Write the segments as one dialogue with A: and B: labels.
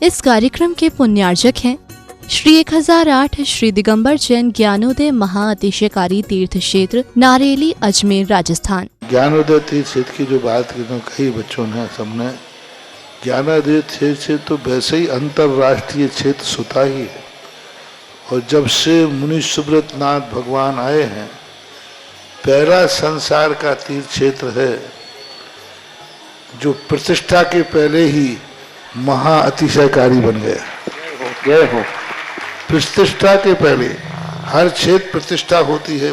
A: इस कार्यक्रम के पुण्यार्जक हैं श्री 1008 श्री दिगंबर जैन ज्ञानोदय महाअतिशयकारी तीर्थ क्षेत्र नारेली अजमेर राजस्थान।
B: ज्ञानोदय तीर्थ क्षेत्र की जो बात कही बच्चों ने सबने, ज्ञानोदय क्षेत्र तो वैसे ही अंतर्राष्ट्रीय क्षेत्र सुता ही है। और जब से मुनि सुब्रत नाथ भगवान आए हैं, पहला संसार का तीर्थ क्षेत्र है जो प्रतिष्ठा के पहले ही महाअतिशयकारी बन गया। प्रतिष्ठा के पहले हर क्षेत्र प्रतिष्ठा होती है,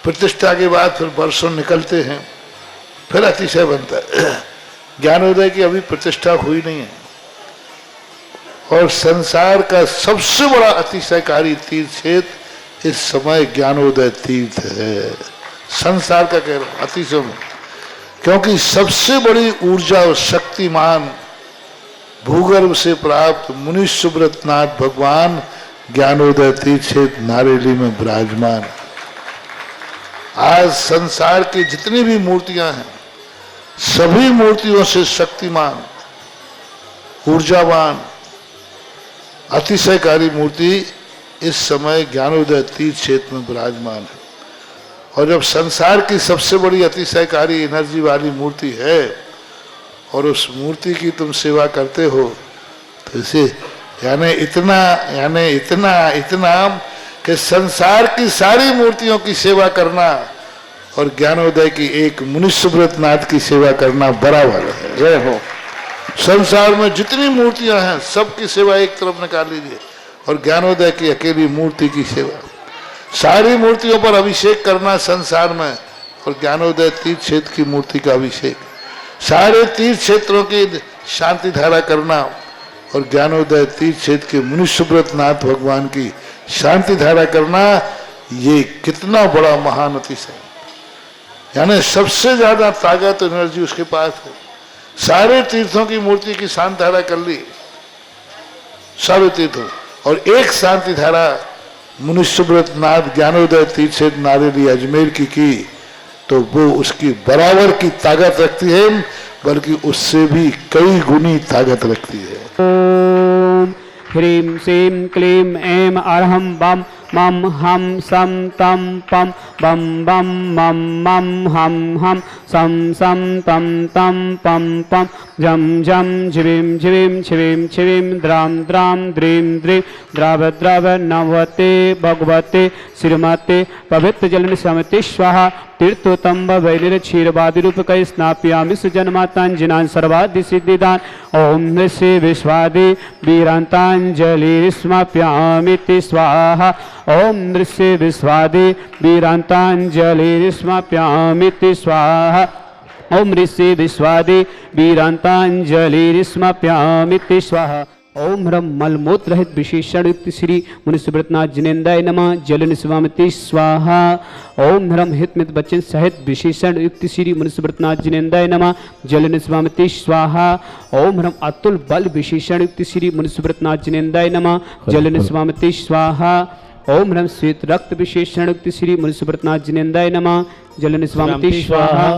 B: प्रतिष्ठा के बाद फिर वर्षों निकलते हैं, फिर अतिशय बनता है। ज्ञानोदय की अभी प्रतिष्ठा हुई नहीं है। और संसार का सबसे बड़ा अतिशयकारी तीर्थ क्षेत्र इस समय ज्ञानोदय तीर्थ है। संसार का कह रहा हूं अतिशय में, क्योंकि सबसे बड़ी ऊर्जा और शक्तिमान भूगर्भ से प्राप्त मुनि सुब्रत नाथ भगवान ज्ञानोदय तीर्थ क्षेत्र नारेली में विराजमान। आज संसार की जितनी भी मूर्तियां हैं, सभी मूर्तियों से शक्तिमान, ऊर्जावान, अतिशयकारी मूर्ति इस समय ज्ञानोदय तीर्थ क्षेत्र में विराजमान है। और जब संसार की सबसे बड़ी अतिशयकारी एनर्जी वाली मूर्ति है और उस मूर्ति की तुम सेवा करते हो, तो इसे यानी इतना कि संसार की सारी मूर्तियों की सेवा करना और ज्ञानोदय की एक मुनि सुब्रत नाथ की सेवा करना बराबर है। जय हो। संसार में जितनी मूर्तियां हैं सबकी सेवा एक तरफ निकाल लीजिए और ज्ञानोदय की अकेली मूर्ति की सेवा। सारी मूर्तियों पर अभिषेक करना संसार में और ज्ञानोदय तीर्थ क्षेत्र की मूर्ति का अभिषेक। सारे तीर्थ क्षेत्रों की शांति धारा करना और ज्ञानोदय तीर्थ क्षेत्र के मुनि सुब्रत नाथ भगवान की शांति धारा करना, ये कितना बड़ा महान अतिशय। यानी सबसे ज्यादा ताकत एनर्जी उसके पास है। सारे तीर्थों की मूर्ति की शांति धारा कर ली, सारे तीर्थों, और एक शांति धारा मुनि सुब्रत नाथ ज्ञानोदय तीर्थ क्षेत्र नारेली अजमेर की तो वो उसकी बराबर की ताकत रखती है, बल्कि उससे भी कई गुनी ताकत रखती है।
C: ओम ह्रीं श्रीं क्लीं ऐं अरहं बम मम हम सम तम पम बम बम मम मम हम हम सम सम तम तम पम पम जम जम झिवीं झिवीं छिवीं छिवीं द्राम द्राम द्रीं द्रीं द्राव द्राव नवते भगवते श्रीमते पवित्र जलन समति स्वाहा तीर्थोत्तम वैनिर क्षीरवादि रूप कई स्नाप्यामि सुजन्मातांजिनान सर्वादि सिद्धिदान। ओम नृषि विश्वादि वीरांतांजलि स्माप्यामि स्वाहा। ओम नृषि विश्वादि वीरांतांजलि स्माप्यामि स्वाहा। ओम ऋषि विश्वादि वीरांतांजलि स्माप्यामि स्वाहा। ओम ह्रम मलमूत्र रहित विशेषण युक्त श्री मुनि सुब्रत नाथ जिनेन्द्राय नमः जल निस्वामिति स्वाहा। ओम ह्रम हितमित बच्चन सहित विशेषण युक्त श्री मुनि सुब्रत नाथ जिनेन्द्राय नमः जल निस्वामिति स्वाहा। ओम ह्रम अतुल बल विशेषण युक्त श्री मुनि सुब्रत नाथ जिनेन्द्राय नमः जल निस्वामिति स्वाहा। ओम ह्रम श्वेत रक्त विशेषण युक्त श्री मुनि सुब्रत नाथ जिनेन्द्राय नमः जल निस्वामिति स्वाहा।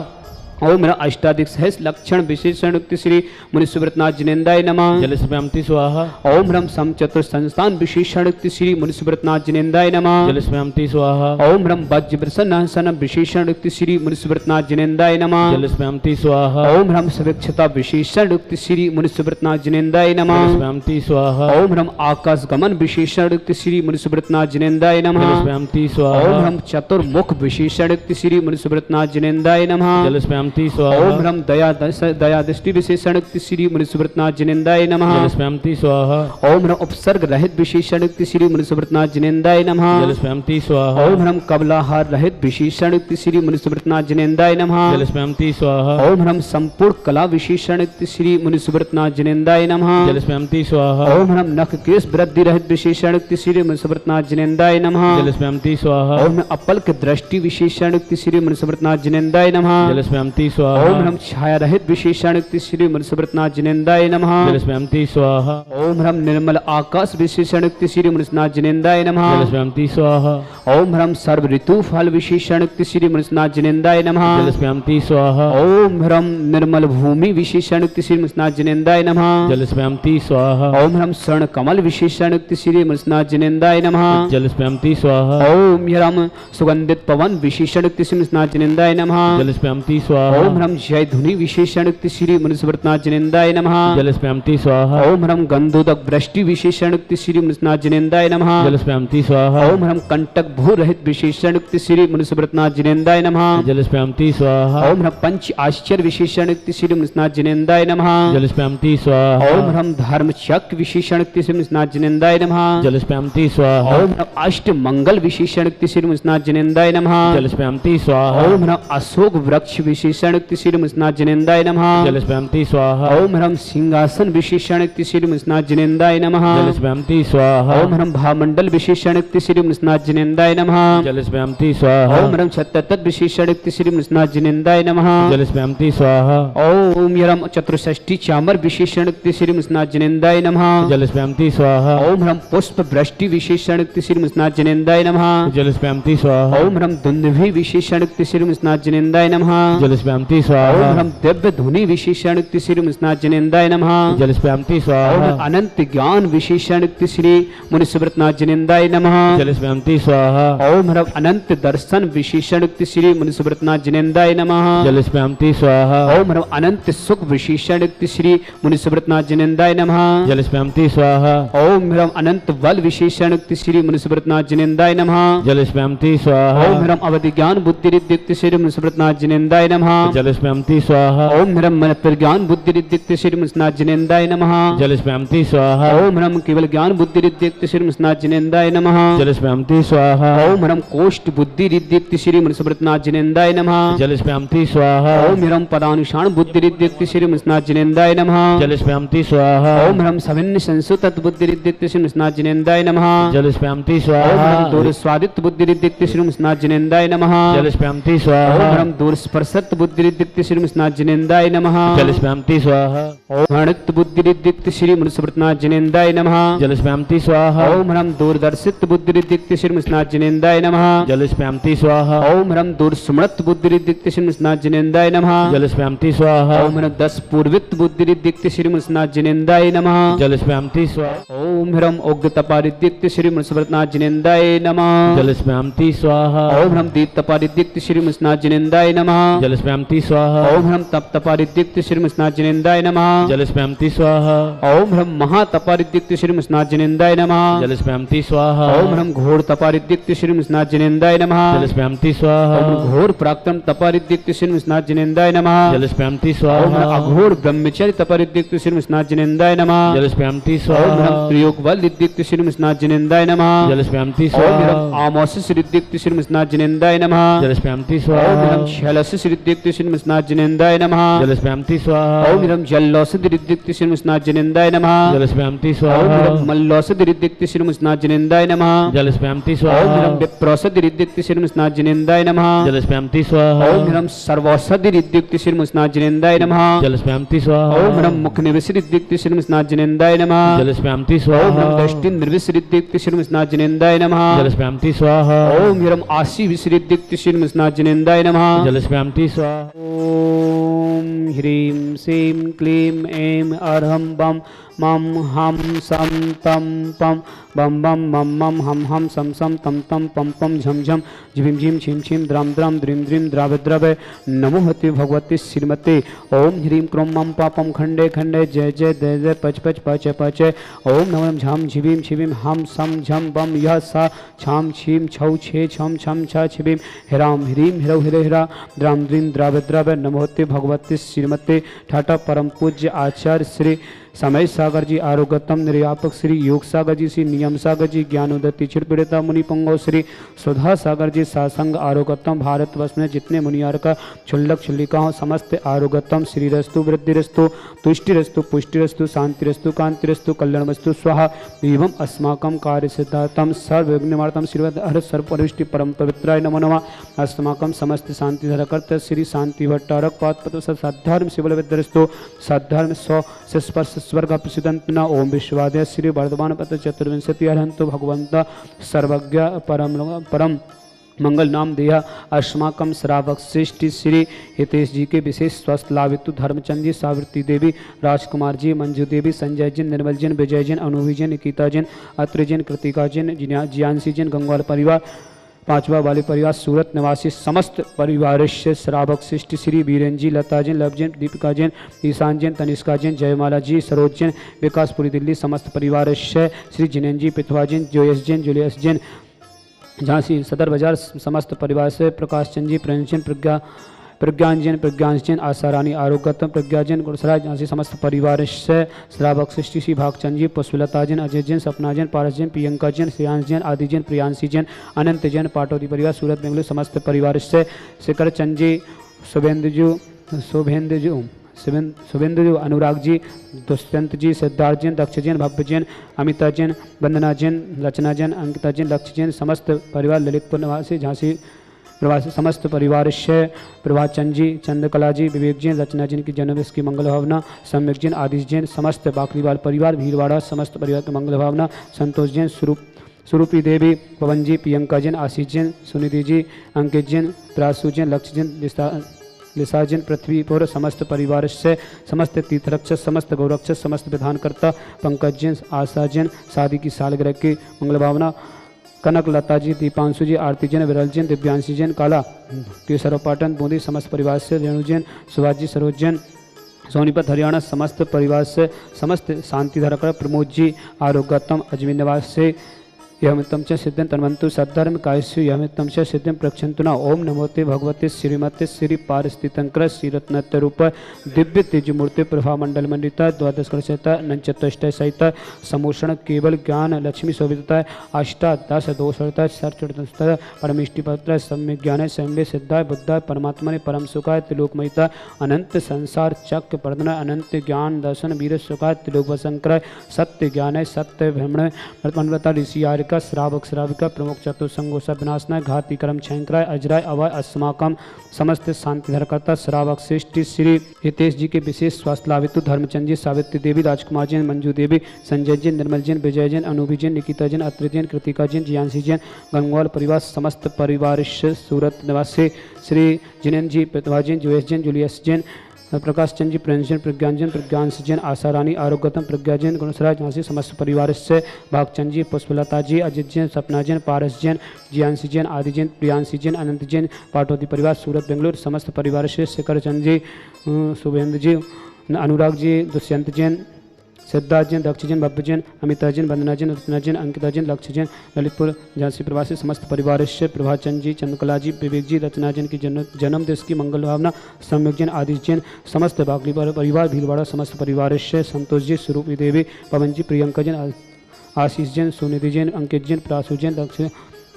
C: ओम अष्टाधिक सहस लक्षण विशेषण युक्त श्री मुनि सुब्रत नाथ जिनेन्द्राय नमः जल स्मृति स्वाहा। ओम ह्रम सम चतुर संस्थान विशेषण युक्त श्री मुनि सुब्रत नाथ जिनेन्द्राय नमः जल स्मृति स्वाहा। ओम ह्रम वज्र प्रसन्न सन विशेषण युक्त श्री मुनि सुब्रत नाथ जिनेन्द्राय नमः जल स्मृति स्वाहा। ओम ह्रम सविक्षता विशेषण युक्त श्री मुनि सुब्रत नाथ जिनेन्द्राय नमः जल स्मृति स्वाहा। ओम ह्रम आकाश गमन विशेषण युक्त श्री मुनि सुब्रत नाथ जिनेन्द्राय नमः जल स्मृति स्वाहा। ओम ह्रम चतुर्मुख विशेषण युक्त श्री मुनि सुब्रत नाथ जिनेन्द्राय नमः जल स्मृति। ओम ह्रम दया दृष्टि विशेषण युक्त श्री मुनि सुब्रत नाथ जिनेन्द्राय नमः जल स्मृति स्वाहा। ओम ह्रम उपसर्ग रहित विशेषण युक्त श्री मुनि सुब्रत नाथ जिनेन्द्राय नमः जल स्मृति स्वाहा। ओम ह्रम कबलाहार रहित विशेषण युक्त श्री मुनि सुब्रत नाथ जिनेन्द्राय नमः जल स्मृति स्वाहा। ओम ह्रम संपूर्ण कला विशेषण युक्त श्री मुनि सुब्रत नाथ जिनेन्द्राय नमः जल स्मृति स्वाहा। ओम ह्रम नख केश वृद्धि रहित विशेषण युक्त श्री मुनि सुब्रत नाथ जिनेन्द्राय नमः जल स्मृति स्वाहा। ओम अपल्क दृष्टि विशेषण युक्त श्री मुनि सुब्रत नाथ जिनेन्द्राय नमः जल स्मृति स्वाहा। ओम ह्रम छाया रहित विशेषण युक्त श्री मुनि सुब्रत नाथ जिनेन्द्राय नमः जल स्मृति स्वाहा। ओम ह्रम निर्मल आकाश विशेषण युक्त श्री मुनि नाथ जिनेन्द्राय नमः जल स्मृति स्वाहा। ओम ह्रम सर्व ऋतु फल विशेषण श्री मनुष्यनाथ जिनेन्द्राय नमः।
D: जलस्पयामति स्वाहा।
C: ओम ह्रम निर्मल भूमि विशेषण श्री मनुष्यनाथ जिनेन्द्राय नमः।
D: जलस्पयामति स्वाहा।
C: ओम ह्रम स्वर्ण कमल विशेषण श्री मनुष्यनाथ जिनेन्द्राय नमः।
D: जलस्पयामति स्वाहा।
C: ओम ह्रम सुगंधित पवन विशेषण श्री मनुष्यनाथ जिनेन्द्राय नमः।
D: जलस्पयामति स्वाहा।
C: ओम ह्रम जय धुनि विशेषण श्री मनुष्यनाथ जिनेन्द्राय नमः।
D: जलस्पयामति स्वाहा।
C: ओम ह्रम गंधोदक वृष्टि विशेषण श्री मनुष्यनाथ जिनेन्द्राय नमः।
D: जलस्पयामति स्वाहा।
C: ओम ह्रम कंटक भू रहित विशेषण श्री मनुष्यनाथ जिनेन्द्राय नमः।
D: जलस्पयामति स्वाहा।
C: ओम ह्रम पंच आश्चर्य विशेषण श्री मनुष्यनाथ जिनेन्द्राय नमः।
D: जलस्पयामति स्वाहा।
C: ओम ह्रम धर्म चक्र विशेषण श्री मनुष्यनाथ जिनेन्द्राय नमः।
D: जलस्पयामति स्वाहा।
C: ओम ह्रम अष्ट मंगल विशेषण श्री मनुष्यनाथ जिनेन्द्राय नमः।
D: जलस्पयामति स्वाहा।
C: ओम ह्रम अशोक वृक्ष विशेषण श्री मनुष्यनाथ जिनेन्द्राय नमः।
D: जलस्पयामति स्वाहा।
C: ओम ह्रम सिंहासन विशेषण श्री मनुष्यनाथ जिनेन्द्राय नमः।
D: जलस्पयामति स्वाहा।
C: ओम ह्रम भामंडल विशेषण श्री मनुष्यनाथ जिनेन्द्राय नमः।
D: जलस्पयामति स्वाहा।
C: ओम ह्रम छत्तत विशेषण श्री मनुष्यनाथ जिनेन्द्राय नमः।
D: जलस्पयामति स्वाहा।
C: ओम ह्रम चतुष्षष्टि चामर विशेषण श्री मनुष्यनाथ जिनेन्द्राय नमः।
D: जलस्पयामति स्वाहा।
C: ओम ह्रम पुष्प वृष्टि विशेषण श्री मनुष्यनाथ जिनेन्द्राय नमः।
D: जलस्पयामति स्वाहा।
C: ओम ह्रम दुंदुभि विशेषण श्री मनुष्यनाथ जिनेन्द्राय नमः।
D: जलस्पयामति
C: ओम
D: स्वाहा।
C: ह्रम दिव्य धुनि विशेषण श्री मनुष्यनाथ जिनेन्द्राय नमः।
D: जलस्पयामति
C: ओम
D: स्वाहा।
C: अनंत ज्ञान विशेषण श्री मनुष्यनाथ जिनेन्द्राय नमः।
D: जलस्पयामति स्वाहा।
C: ओम ह्रम अनंत दर्शन विशेषण श्री मनुष्यनाथ जिनेन्द्राय नमः।
D: जलस्पयामति स्वाहा।
C: ओम ह्रम अनंत सुख विशेषण श्री मनुष्यनाथ जिनेन्द्राय नमः।
D: जलस्पयामति स्वाहा।
C: ओम ह्रम अनंत बल विशेषण श्री मनुष्यनाथ जिनेन्द्राय नमः।
D: जलस्पयामति स्वाहा।
C: ओम ह्रम अवधि ज्ञान बुद्धि रिद्धिक्त श्री मनुष्यनाथ जिनेन्द्राय नमः।
D: जलस्पयामति स्वाहा।
C: ओम ह्रम मन प्रज्ञान बुद्धि रिद्धिक्त श्री मनुष्यनाथ जिनेन्द्राय नमः।
D: जलस्पयामति स्वाहा।
C: ओम ह्रम केवल ज्ञान बुद्धि रिद्धिक्त श्री मनुष्यनाथ जिनेन्द्राय नमः।
D: जलस्पयामति स्वाहा।
C: ओम ह्रम कोष्ठ बुद्धि रिद्धिक्त श्री मनुष्यनाथ जिनेन्द्राय नमः।
D: जलस्पयामति स्वाहा।
C: ओम ह्रम पदानुषाण बुद्धि रिद्धिक्त श्री मनुष्यनाथ जिनेन्द्राय नमः।
D: जलस्पयामति स्वाहा।
C: ओम ह्रम सविन्न संसुत बुद्धि रिद्धिक्त श्री मनुष्यनाथ जिनेन्द्राय नमः।
D: जलस्पयामति
C: ओम
D: स्वाहा।
C: ह्रम दूर स्वादित बुद्धि रिद्धिक्त श्री मनुष्यनाथ जिनेन्द्राय नमः।
D: जलस्पयामति
C: ओम
D: स्वाहा।
C: ह्रम दूर स्पर्शत बुद्धि रिद्धिक्त श्री मनुष्यनाथ जिनेन्द्राय नमः।
D: जलस्पयामति स्वाहा।
C: ओम हणित बुद्धि रिद्धिक्त श्री मनुष्यनाथ जिनेन्द्राय नमः।
D: जलस्पयामति स्वाहा।
C: ओम ह्रम दूरदर्शित बुद्धि रिद्धिक्त श्री मनुष्यनाथ जिनेन्द्राय नमः।
D: जलस्पयामति स्वाहा।
C: ओम ह्रम दूर सुमणत बुद्धि रिद्धिक्त श्री मनुष्यनाथ जिनेन्द्राय नमः।
D: जलस्पयामति स्वाहा।
C: ओम ह्रम 10 पूर्वित बुद्धि रिद्धिक्त श्री मनुष्यनाथ जिनेन्द्राय नमः।
D: जलस्पयामति स्वाहा।
C: ओम ह्रम उग्र तपारिद्धिक्त श्री मनुष्यनाथ जिनेन्द्राय नमः।
D: जलस्पयामति स्वाहा।
C: ओम ह्रम दीप तपारिद्धिक्त श्री मनुष्यनाथ जिनेन्द्राय नमः।
D: जलस्पयामति स्वाहा।
C: ओम ह्रम तप तपारिद्धिक्त श्री मनुष्यनाथ जिनेन्द्राय नमः।
D: जलस्पयामति स्वाहा।
C: ओम ह्रम महा तपारिद्धिक्त श्री मनुष्यनाथ जिनेन्द्राय नमः।
D: जलस्पयामति स्वाहा।
C: ओम ह्रम घोर तपारिद्धिक्त श्री मनुष्यनाथ जिनेन्द्राय नमः।
D: जलस्पयामति स्वाहा।
C: ओम घोर प्राक्तम तपारिद्धिक्त श्री मनुष्यनाथ जिनेन्द्राय नमः।
D: जलस्पयामति
C: ओम
D: स्वाहा।
C: अघोर ब्रह्मचर्य तपारिद्धिक्त श्री मनुष्यनाथ जिनेन्द्राय नमः।
D: जलस्पयामति
C: ओम
D: स्वाहा।
C: ह्रम त्रियोग बल रिद्धिक्त श्री मनुष्यनाथ जिनेन्द्राय नमः।
D: जलस्पयामति
C: ओम ह्रम
D: स्वाहा।
C: आमोसिस रिद्धिक्त श्री मनुष्यनाथ जिनेन्द्राय नमः।
D: जलस्पयामति
C: ओम
D: स्वाहा।
C: ह्रम शैलसिस रिद्धिक्त श्री मनुष्यनाथ जिनेन्द्राय नमः।
D: जलस्पयामति स्वाहा।
C: ओम ह्रम जल्लौषध रिद्धिक्त श्री मनुष्यनाथ जिनेन्द्राय नमः।
D: जलस्पयामति
C: ओम
D: स्वाहा।
C: ह्रम मल्लौषध रिद्धिक्त श्री मनुष्यनाथ जिनेन्द्राय नमः।
D: जलस्पयामति
C: ओम
D: स्वाहा।
C: ह्रम विप्रौषध रिद्धिक्त श्री मनुष्यनाथ जिनेन्द्राय नमः।
D: जलस्पयामति स्वाहा।
C: ओम ह्रम सर्वौषधि रिद्धिक्त श्री मनुष्यनाथ जिनेन्द्राय नमः।
D: जलस्पयामति स्वाहा।
C: ओम ह्रम मुख निविष रिद्धिक्त श्री मनुष्यनाथ जिनेन्द्राय नमः।
D: जलस्पयामति
C: ओम ह्रम
D: स्वाहा।
C: दृष्टि निर्विष रिद्धिक्त श्री मनुष्यनाथ जिनेन्द्राय नमः।
D: जलस्पयामति स्वाहा।
C: ओम ह्रम आशी विष रिद्धिक्त श्री मनुष्यनाथ जिनेन्द्राय नमः।
D: जलस्पयामति स्वाहा।
C: ओम ह्रीं श्रीं क्लीं ऐं अर्हं बम मम हम सम तम पम बम बम मम मम हम हम सम सम तम तम पम पम झम झम झिम झिम छिम छिम द्राम द्राम द्रीम द्रीम द्राव द्रव नमो हते भगवते श्रीमते। ओम ह्रीं क्रोम मम पापम खंडे खंडे जय जय जय जय पच पच पच पच। ओम नमः झाम झिबीम छिबीम हम सम झम बम यह सा छाम छीम छौ छे छम छम छ छिबीम हिराम ह्रीं हिरौ हिरे हिरा द्राम द्रीम द्राव द्रव नमो हते भगवते श्रीमते। ठाटा परम पूज्य आचार्य श्री समय सागर जी आरोग्यतम निर्यापक श्री योग सागर जी श्री नियम सागर जी ज्ञानोदत्ति चिरपीड़िता मुनि पंगो श्री सुधा सागर जी सासंग आरोग्यतम भारतवर्ष में जितने मुनियार का क्षुल्लक क्षुल्लिका हो समस्त आरोग्यतम श्री रस्तु वृद्धि रस्तु तुष्टि रस्तु पुष्टि रस्तु शांति रस्तु कांति रस्तु कल्याण वस्तु स्वाहा एवं अस्माकं कार्य सिद्धार्थम सर्व यज्ञमार्थम श्रीवद हर सर्व परिष्टि परम पवित्राय नमो नमः। अस्माकं समस्त शांति धरकर्ता श्री शांति भट्टारक पाद पद साध्यार्म शिवल विद्यरस्तु साध्यार्म 100 से स्पर्श स्वर्ग प्रसिदंत न ओम विश्वादय श्री वर्धमान पद चतुर्विंशति अर्हंतो भगवंत सर्वज्ञ परम मंगल नाम देहा अस्माकम श्रावक श्रेष्ठ श्री हितेश जी के विशेष स्वस्थ लाभितु धर्मचंद जी, सावित्री देवी, राजकुमार जी, मंजू देवी, संजय जैन, निर्मल जैन, विजय जैन, अनुभवी जैन, निकिता जैन, अत्र जैन, कृतिका जैन, जियांशी जैन, गंगवाल परिवार, पांचवा वाले परिवार, सूरत निवासी समस्त परिवार से श्रावक श्रेष्ठ श्री बीरेन जी, लता जैन, लव जैन, दीपिका जैन, ईशान जैन, तनिष्का जैन, जयमाला जी, सरोज जैन, विकासपुरी दिल्ली समस्त परिवार से श्री जिनेन जी, पिथवा जैन, जोयस जैन, जूलियस जैन, झांसी सदर बाजार समस्त परिवार से प्रकाश चंद जी, प्रेमचंद, प्रज्ञान जैन, आशा रानी, आरोग्यतम, प्रज्ञा जैन, गुड़सराय झांसी समस्त परिवार से श्रावक सृष्टि श्री भागचंद जी, पुष्पलता जैन, अजय जैन, सपना जैन, पारस जैन, प्रियंका जैन, श्रेयांश जैन, आदि जैन, प्रियांशी जैन, अनंत जैन, पाटौदी परिवार सूरत बेंगलुरु समस्त परिवार से शिखर चंद जी, शुभेंदु, अनुराग जी, दुष्यंत जी, सिद्धार्थ जैन, दक्ष जैन, भव्य जैन, अमिता जैन, वंदना जैन, रचना जैन, अंकिता जैन, लक्ष्य जैन समस्त परिवार ललितपुर निवासी झांसी प्रवासी समस्त परिवार से प्रभाचंद जी, चंद्रकला जी, विवेक जैन, रचना जैन की जन्मदिवस की मंगल भावना, सम्यक जैन, आदिश जैन समस्त बाकलीवाल परिवार, भीलवाड़ा समस्त परिवार की मंगल भावना, संतोष जैन, स्वरूपी देवी, पवन जी, प्रियंका जैन, आशीष जैन, सुनिधि जी, अंकित जैन, प्रासु जैन, लक्ष्य जैन, लिसा जैन, पृथ्वीपुर समस्त परिवार से समस्त तीर्थरक्षक, समस्त गौरक्षक, समस्त विधानकर्ता, पंकज जैन, आशा जैन, शादी की सालगिरह की मंगल भावना, कनक लता जी, दीपांशु जी, आरती जैन, विरल जैन, दिव्यांशी जैन, काला केसर पाटन बूंदी समस्त परिवार से रेणु जैन, सुभाष जी, सरोज जैन, सोनीपत हरियाणा समस्त परिवार से समस्त शांति धारकर प्रमोद जी, आरोग्यतम अजमेर निवास से यमितम च सिद्धं तन्वन्तु सद्धर्म कायस्यु यमितम च सिद्धं प्रक्षन्तु न ओम नमोते भगवते श्रीमते श्री पारस्थितंकर श्रीरत्नत्य रूप दिव्य तेज मूर्ति प्रभा मंडल मंडिता द्वादश कलशता नंचतुष्ट सहित समोषण केवल ज्ञान लक्ष्मी शोभिता अष्टादश दोषता सर्चता परमिष्टिपत्र सम्य ज्ञान सम्य सिद्धाय बुद्धाय परमात्मा परम सुखाय त्रिलोकमयिता अनंत संसार चक्र प्रदन अनंत ज्ञान दर्शन वीर सुखाय त्रिलोक वसंकर सत्य ज्ञान सत्य भ्रमण मनवता ऋषि का श्रावक श्राविका प्रमुख चतुर्संगो सब विनाशनाय घाती कर्म छयंकराय अजराय अवय अस्माकम समस्त शांतिधरकर्ता श्रावक श्रेष्ठ श्री हितेश जी के विशेष स्वास्थ्य लाभितु धर्मचंद जी, सावित्री देवी, राजकुमार जैन, मंजू देवी, संजय जैन, निर्मल जैन, विजय जैन, अनुभवी जैन, निकिता जैन, अत्र जैन, कृतिका जैन, जियांशी जैन, गंगवाल परिवार समस्त परिवार सूरत निवासी श्री जिनेन जी, पितवा जैन, जोयस जैन, जूलियस जैन, प्रकाश चंद जी, प्रेमचंद, प्रज्ञान जैन, आशा रानी, आरोग्यतम, प्रज्ञा जैन, गुणसराज झांसी समस्त परिवार से भागचंद जी, पुष्पलता जी, अजित जैन, सपना जैन, पारस जैन, जियांशी जैन, आदि जैन, प्रियांशी जैन, अनंत जैन, पाटौदी परिवार सूरत बेंगलुरु समस्त परिवार से शिखर चंद जी, शुभेंद्र जी, अनुराग जी, दुष्यंत जैन, सिद्धार्थ जैन, दक्ष जैन, भव्य जैन, अमिता जैन, वंदना जैन, रचना जैन, अंकिता जैन, लक्ष्य जैन, ललितपुर झांसी प्रवासी समस्त परिवार से प्रभाचंद जी, चंद्रकला जी, विवेक जी, रचना जैन की जन्मदिवस की मंगल भावना, सम्यक जैन, आदिश जैन समस्त बागली परिवार, भीलवाड़ा समस्त परिवार से संतोष जी, स्वरूपी देवी, पवन जी, प्रियंका जैन, आशीष जैन, सुनिधि जैन, अंकित जैन, प्रासु जैन,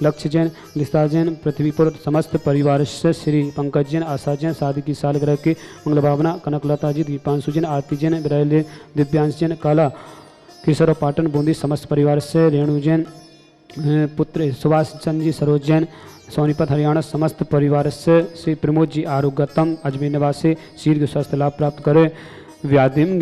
C: लक्ष्य जैन, लिस्ता जैन, पृथ्वीपुर समस्त परिवार से श्री पंकज जैन, आशा जैन, शादी की सालगिरह की मंगल भावना, कनकलता जी, दीपांशु जैन, आरती जैन, विरल दिव्यांश जैन, काला केसर पाटन बूंदी समस्त परिवार से रेणु जैन, पुत्र सुभाष चंद जी, सरोज जैन, सोनीपत हरियाणा समस्त परिवार से श्री प्रमोद जी, आरोग्यतम अजमेर निवासी शीघ्र स्वास्थ्य लाभ प्राप्त करें। व्याधिम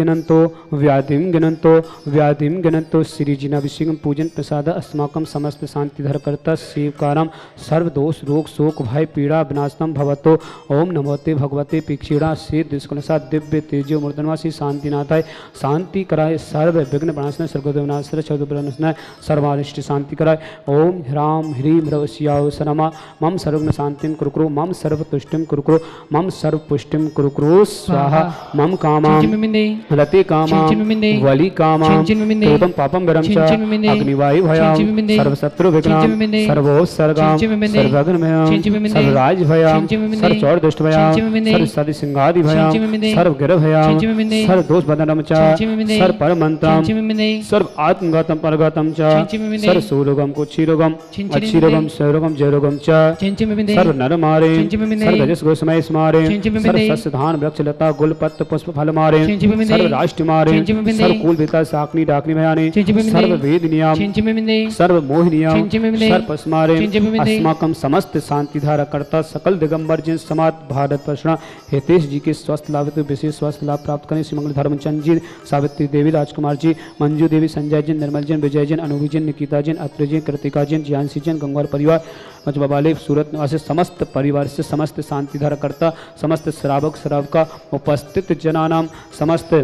C: गिनंतो श्री जिनाभिषेकम पूजन प्रसाद अस्माकं समस्त शांतिधरकर्ता शिवकारम सर्वदोष रोग शोक भय पीड़ा विनाशनम भवतो ओम नमोते भगवते पीक्षीणा श्री दुष्कलसा दिव्य तेजो मूर्धनवासी शांतिनाथाय शांति कराय सर्व विघ्न विनाशनाय सर्वोदयनाशय चौदनाशनाय सर्वारिष्ट शांति कराय ओम ह्राम ह्रीम ह्रवश्याओ सनमा मम सर्वज्ञ शांतिम कुरुकुरु मम सर्वतुष्टिम कुरुकुरु मम सर्वपुष्टिम कुरुकुरु स्वाहा मम कामां रति कामां वली कामां क्रोधं पापं विरम च अग्निवायु भयां सर्वशत्रु विघ्नां सर्वोत्सर्गां सर्वघ्नमयां सर्वराज भयां सर्वचौर दुष्ट भयां सर्वसदि सिंहादि भयां सर्वगिर भयां सर्वदोष बदनम च सर्वपरमंत्रं सर्व आत्मगतं परगतं च सर्वसूरोगं कुक्षीरोगं अच्छीरोगं सौरोगं जयरोगं च सर्वनरमारे सर्वजस गोसमय स्मारे सर्वसस्यधान वृक्ष लता गुल पत्र पुष्प फल मारे मारे
D: चिंचिमिमिंदे
C: सर्व राष्ट्र मारे
D: चिंचिमिमिंदे
C: सर्व कुल बेता साकनी डाकनी भयानी
D: चिंचिमिमिंदे
C: सर्व वेद नियम
D: चिंचिमिमिंदे
C: सर्व मोह नियम
D: चिंचिमिमिंदे
C: सर्व पस्मारे
D: चिंचिमिमिंदे
C: अस्माकम समस्त शांति धारा करता सकल दिगंबर जिन समाज भारत प्रश्न हितेश जी के स्वस्थ लाभ हेतु विशेष स्वास्थ्य लाभ प्राप्त करें श्री मंगल धर्मचंद जी, सावित्री देवी, राजकुमार जी, मंजू देवी, संजय जी, निर्मल जी, विजय जी, अनुभवी जी, निकिता जी, अत्र जी, कृतिका जी, ज्ञानसी जी, गंगवार परिवार मजबाले सूरत निवासी समस्त परिवार से समस्त शांति धारा करता समस्त श्रावक श्रावका उपस्थित जनानाम समस्त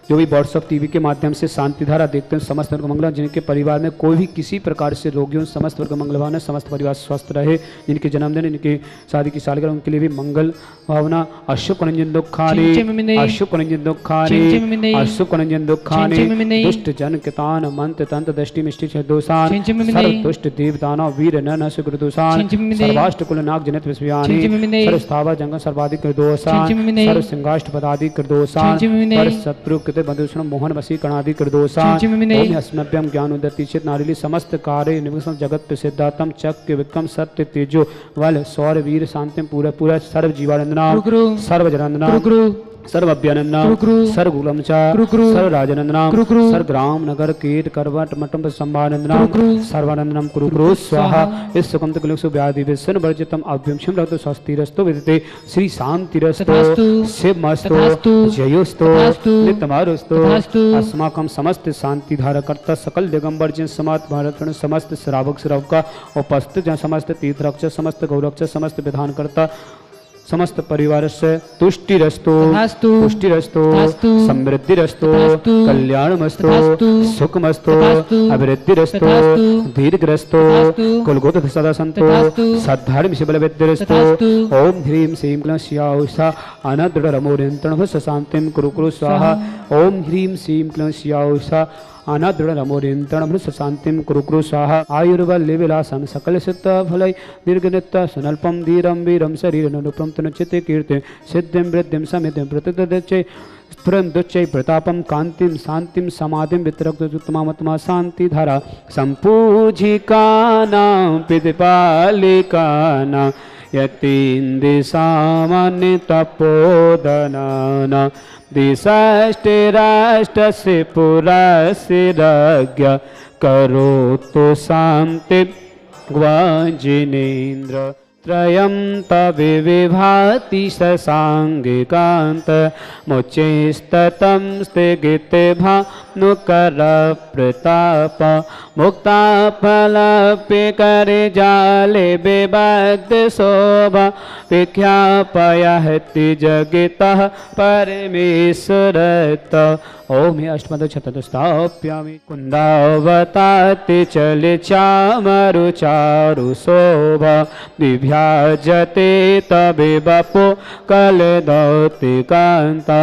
C: जो भी व्हाट्सअप टीवी के माध्यम से शांति धारा देखते हैं समस्त वर्ग मंगल, जिनके परिवार में कोई भी किसी प्रकार से रोगियों समस्त वर्ग मंगल भावना, समस्त परिवार स्वस्थ रहे, जिनके जन्मदिन इनकी शादी की सालगिरह उनके लिए भी मंगल भावना। अशुक रंजन दुखानी अशुक रंजन दुखानी अशुक रंजन दुखानी दुष्ट जन कितान मंत्र तंत्र दृष्टि मिष्टि दोषान सर्व दुष्ट देवदानव वीर न सुग्र दोषान सर्वाष्ट कुल नाग जनित विश्वयानी सर्व स्थावर जंगम सर्वाधिक दोषान सर्व सिंहाष्ट पदाधिक दोषान पर शत्रु बंधुषण मोहन वसी कणादि कृदोषान अस्मभ्यम ज्ञान उदति चित नारिली समस्त कार्य निवसन जगत प्रसिद्धातम चक्र विक्रम सत्य तेजो वल सौर वीर शांतिम पूरा पूरा सर्व जीवानंदना सर्व जनंदना सर्व अभ्यनंदना सर्व गुलमचा सर्व राजनंदना सर्व ग्राम नगर कीट करवट मटम संभानंदना सर्वानंदनम कुरु कुरु स्वाहा इस सुकंत कुलुसु व्याधि विसन वर्जितम अभ्यंशम रतो स्वस्तिरस्तो विदिते श्री शांतिरस्तो शिवमस्तो जयोस्तो नित्यमारुस्तो अस्माकं समस्त शांति धारा करता सकल दिगंबर जिन समाज भारत समस्त श्रावक श्रावका उपस्थित जन समस्त तीर्थरक्षक समस्त गौरक्षक समस्त विधान करता समस्त परिवार से तुष्टिरस्तो पुष्टिरस्तो समृद्धिरस्तो कल्याणमस्तो सुखमस्तो अभिवृद्धिरस्तो दीर्घरस्तो कुलगोत सदा संतो सद्धर्म शिबलविद्यरस्तो ओम ह्रीं श्रीं क्लीं श्याउषा अनदृढ़रमोरियंत्रणः शांतिं कुरु कुरु स्वाहा ओम ह्रीं श्रीं क्लीं श्याउषा अनादृढ़ रमोरियंत्रण शांतिम कुरु कुरु स्वाहा आयुर्बल विलासम सकल सिद्ध फलय दीर्घनित्य सुनल्पम धीरम वीरम शरीर अनुपम तनुचिते कीर्ति सिद्धिम वृद्धिम समितिम प्रतिदच्चे स्फुरं दुच्चै प्रतापम कांतिम शांतिम समाधिम वितरक्तुत्तमात्मा शांति धारा संपूजिकानां प्रतिपालिकानां यतीन्द्र सामान्य तपोदनाना दिशाष्टे राष्ट्रस्य पुरस्य राज्ञ करोतु शांति ग्वाजिनेन्द्र त्रयं तविभाति ससांगिकांत मुचेस्ततं स्थिगिते भानुकर प्रताप मुक्ता फलप्य करे जाले विबद्ध शोभा विख्यापयति जगितः परमेश्वरत ओम अष्टपद शतस्थाप्यामि कुंदावताति चले चामरु चारु शोभा विभ्याजते तबे बपो कलदौति कांता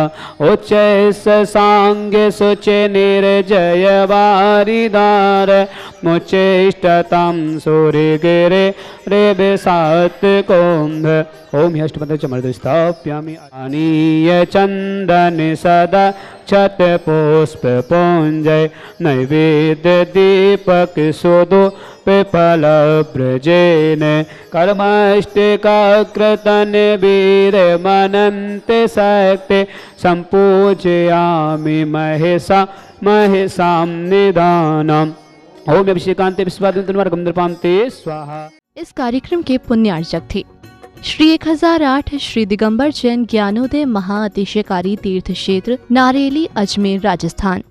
C: उच्चैस सांगे सुचे निर्जय वारिदार मुचेष्टतां सूर्यगिरे रे सात कुंभ ओम अष्टपद चमर्द स्थाप्यामि आनीय चंदन सदा छत पुष्प पुंजय नैवेद्य दीपक सुदो पिपल ब्रजेन कर्मष्टिकाकृतन वीर मनंत शक्ति संपूजयामि महेशा महेशां निदानम् ओम अभिषेकांते विश्वादितर्गमद्रपांते स्वाहा।
A: इस कार्यक्रम के पुण्यार्चक थे श्री 1008 श्री दिगंबर जैन ज्ञानोदय महाअतिशयकारी तीर्थ क्षेत्र नारेली अजमेर राजस्थान।